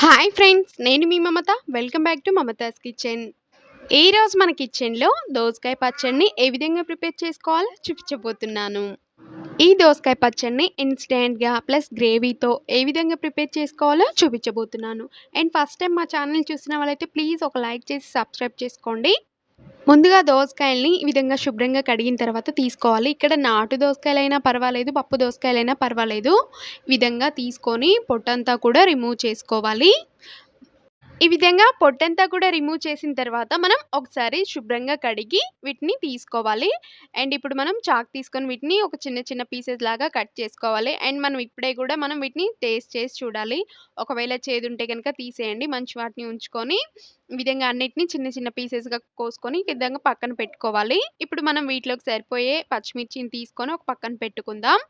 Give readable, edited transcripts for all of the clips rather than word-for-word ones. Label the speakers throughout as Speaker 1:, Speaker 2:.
Speaker 1: Hi friends! నేను మీ Mamata. Welcome back to Mamata's kitchen. ఈరోజు మన కిచెన్‌లో దోసకాయ పచ్చడిని ఏ విధంగా ప్రిపేర్ చేసుకోవాలో చూపించబోతున్నాను. ఈ దోసకాయ పచ్చడిని ఇన్‌స్టంట్‌గా ప్లస్ గ్రేవీతో ఏ విధంగా ప్రిపేర్ చేసుకోవాలో చూపించబోతున్నాను. అండ్ ఫస్ట్ టైం మా ఛానెల్ చూసిన వాళ్ళైతే ప్లీజ్ ఒక లైక్ చేసి సబ్స్క్రైబ్ చేసుకోండి. ముందుగా దోసకాయల్ని ఈ విధంగా శుభ్రంగా కడిగిన తర్వాత తీసుకోవాలి. ఇక్కడ నాటు దోసకాయలైనా పర్వాలేదు, పప్పు దోసకాయలైనా పర్వాలేదు. ఈ విధంగా తీసుకొని పొట్టంతా కూడా రిమూవ్ చేసుకోవాలి. ఈ విధంగా పొట్టంతా కూడా రిమూవ్ చేసిన తర్వాత మనం ఒకసారి శుభ్రంగా కడిగి వీటిని తీసుకోవాలి. అండ్ ఇప్పుడు మనం చాకు తీసుకొని వీటిని ఒక చిన్న చిన్న పీసెస్ లాగా కట్ చేసుకోవాలి. అండ్ మనం ఇప్పుడే కూడా మనం వీటిని టేస్ట్ చేసి చూడాలి. ఒకవేళ చేదుంటే గనుక తీసేయండి. మంచి వాటిని ఉంచుకొని ఈ విధంగా అన్నిటిని చిన్న చిన్న పీసెస్‌గా కోసుకొని ఈ విధంగా పక్కన పెట్టుకోవాలి. ఇప్పుడు మనం వీటిలోకి సరిపోయే పచ్చిమిర్చిని తీసుకొని ఒక పక్కన పెట్టుకుందాం.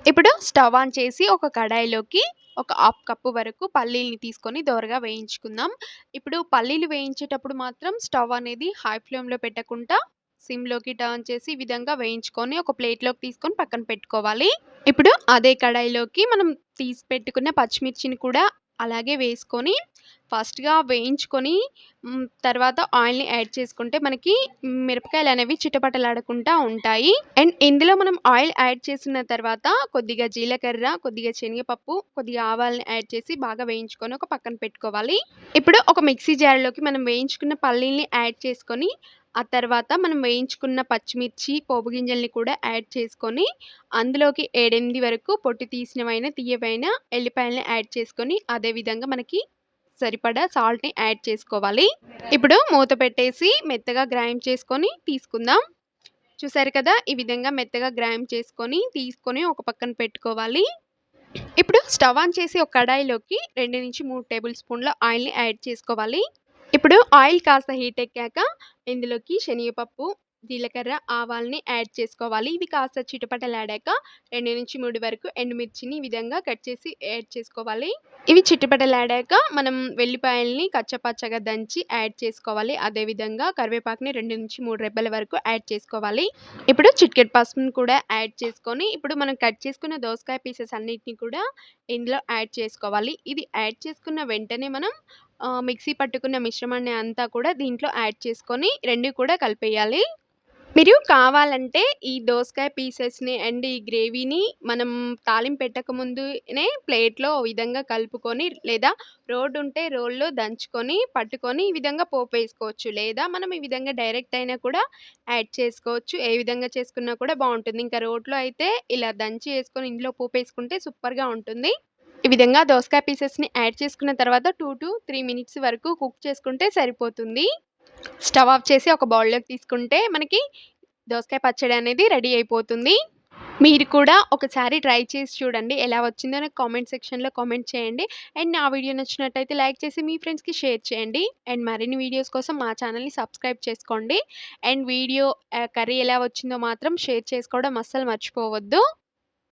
Speaker 1: ఇప్పుడు స్టవ్ ఆన్ చేసి ఒక కడాయిలోకి ఒక హాఫ్ కప్పు వరకు పల్లీల్ని తీసుకొని దోరగా వేయించుకుందాం. ఇప్పుడు పల్లీలు వేయించేటప్పుడు మాత్రం స్టవ్ అనేది హై ఫ్లేమ్‌లో పెట్టకుండా సిమ్‌లోకి టర్న్ చేసి ఈ విధంగా వేయించుకొని ఒక ప్లేట్‌లోకి తీసుకొని పక్కన పెట్టుకోవాలి. ఇప్పుడు అదే కడాయిలోకి మనం తీసి పెట్టుకున్న పచ్చిమిర్చిని కూడా అలాగే వేసుకొని ఫస్ట్‌గా వేయించుకొని తర్వాత ఆయిల్‌ని యాడ్ చేసుకుంటే మనకి మిరపకాయలనేవి చిటపటలాడకుండా ఉంటాయి. అండ్ ఇందులో మనం ఆయిల్ యాడ్ చేసిన తర్వాత కొద్దిగా జీలకర్ర, కొద్దిగా శనగపప్పు, కొద్దిగా ఆవాల్ని యాడ్ చేసి బాగా వేయించుకొని ఒక పక్కన పెట్టుకోవాలి. ఇప్పుడు ఒక మిక్సీ జార్‌లోకి మనం వేయించుకున్న పల్లీల్ని యాడ్ చేసుకొని, ఆ తర్వాత మనం వేయించుకున్న పచ్చిమిర్చి, పోపు గింజల్ని కూడా యాడ్ చేసుకొని, అందులోకి 7, 8 వరకు పొట్టు తీసినవైన, తియ్యవైన ఎల్లిపాయల్ని యాడ్ చేసుకొని, అదే విధంగా మనకి సరిపడా సాల్ట్‌ని యాడ్ చేసుకోవాలి. ఇప్పుడు మూత పెట్టేసి మెత్తగా గ్రైండ్ చేసుకొని తీసుకుందాం. చూసారు కదా! ఈ విధంగా మెత్తగా గ్రైండ్ చేసుకొని, తీసుకొని ఒక పక్కన పెట్టుకోవాలి. ఇప్పుడు స్టవ్ ఆన్ చేసి ఒక కడాయిలోకి 2-3 టేబుల్ స్పూన్ల ఆయిల్‌ని యాడ్ చేసుకోవాలి. ఇప్పుడు ఆయిల్ కాస్త హీట్ ఎక్కాక ఇందులోకి శనగపప్పు, జీలకర్ర, ఆవాల్ని యాడ్ చేసుకోవాలి. ఇవి కాస్త చిటపటలాడాక 2-3 వరకు ఎండుమిర్చిని ఈ విధంగా కట్ చేసి యాడ్ చేసుకోవాలి. ఇవి చిటపటలాడాక మనం వెల్లిపాయల్ని కచ్చపచ్చగా దంచి యాడ్ చేసుకోవాలి. అదే విధంగా కరివేపాకుని 2-3 రెబ్బల వరకు యాడ్ చేసుకోవాలి. ఇప్పుడు చిటికెడు పసుపుని కూడా యాడ్ చేసుకొని, ఇప్పుడు మనం కట్ చేసుకున్న దోసకాయ పీసెస్ అన్నిటిని కూడా ఇందులో యాడ్ చేసుకోవాలి. ఇది యాడ్ చేసుకున్న వెంటనే మనం మిక్సీ పట్టుకున్న మిశ్రమాన్ని అంతా కూడా దీంట్లో యాడ్ చేసుకొని 2 కూడా కలిపేయాలి. మీరు కావాలంటే ఈ దోసకాయ పీసెస్‌ని అండ్ ఈ గ్రేవీని మనం తాలింపు పెట్టక ముందునే ప్లేట్‌లో ఓ విధంగా కలుపుకొని లేదా రోలు ఉంటే రోల్లో దంచుకొని, పట్టుకొని ఈ విధంగా పోపేసుకోవచ్చు. లేదా మనం ఈ విధంగా డైరెక్ట్ అయినా కూడా యాడ్ చేసుకోవచ్చు. ఏ విధంగా చేసుకున్నా కూడా బావుంటుంది. ఇంకా రోట్లో అయితే ఇలా దంచి ఏసుకొని ఇందులో పోపేసుకుంటే సూపర్‌గా ఉంటుంది. ఈ విధంగా దోసకాయ పీసెస్‌ని యాడ్ చేసుకున్న తర్వాత 2-3 మినిట్స్ వరకు కుక్ చేసుకుంటే సరిపోతుంది. స్టవ్ ఆఫ్ చేసి ఒక బౌల్‌లోకి తీసుకుంటే మనకి దోసకాయ పచ్చడి అనేది రెడీ అయిపోతుంది. మీరు కూడా ఒకసారి ట్రై చేసి చూడండి. ఎలా వచ్చిందో నాకు కామెంట్ సెక్షన్‌లో కామెంట్ చేయండి. అండ్ నా వీడియో నచ్చినట్టయితే లైక్ చేసి మీ ఫ్రెండ్స్‌కి షేర్ చేయండి. అండ్ మరిన్ని వీడియోస్ కోసం మా ఛానెల్‌ని సబ్స్క్రైబ్ చేసుకోండి. అండ్ కర్రీ ఎలా వచ్చిందో మాత్రం షేర్ చేసుకోవడం అస్సలు మర్చిపోవద్దు.